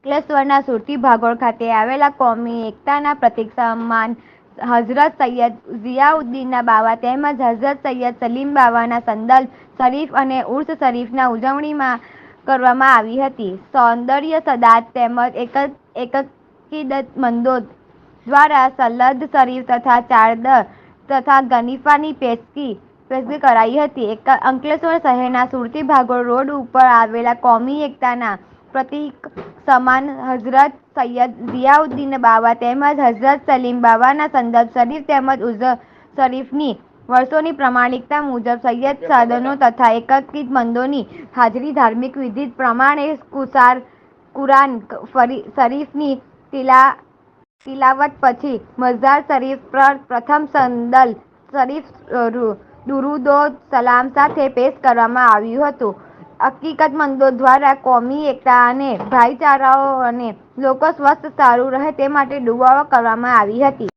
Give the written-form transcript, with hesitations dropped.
અંકલેશ્વરના સુરતી ભાગોળ ખાતે આવેલા કોમી એકતાના પ્રતીક સમાન હઝરત સૈયદ ઝિયાઉદ્દીન બાવા તેમજ હઝરત સૈયદ સલીમ બાવાના સંદલ શરીફ અને ઉર્સ શરીફના ઉજવણીમાં કરવામાં આવી હતી. સૌંદર્ય સદાત તેમજ અકીદતમંદો દ્વારા સલદ શરીફ તથા ચાદર તથા ગનીફાની પેશકી કરાઈ હતી. અંકલેશ્વર શહેરના સુરતી ભાગોળ રોડ ઉપર આવેલા કોમી એકતાના પ્રતીક સમાન હઝરત સૈયદ ઝિયાઉદ્દીન બાવા તેમજ હઝરત સલીમ બાવાના સંદલ શરીફ તેમજ ઉર્સ શરીફની વર્ષોની પ્રમાણિકતા મુજબ સૈયદ સાદનો તથા અકીદતમંદોની હાજરી ધાર્મિક વિધિ પ્રમાણે કુરાન શરીફની તિલાવત પછી મઝાર શરીફ પર પ્રથમ સંદલ શરીફ દુરૂદો સલામ સાથે પેશ કરવામાં આવ્યું હતું. અકીદતમંદો દ્વારા કોમી એકતા અને ભાઈચારો અને લોકો સ્વસ્થ સારું રહે તે માટે દુઆઓ કરવામાં આવી હતી.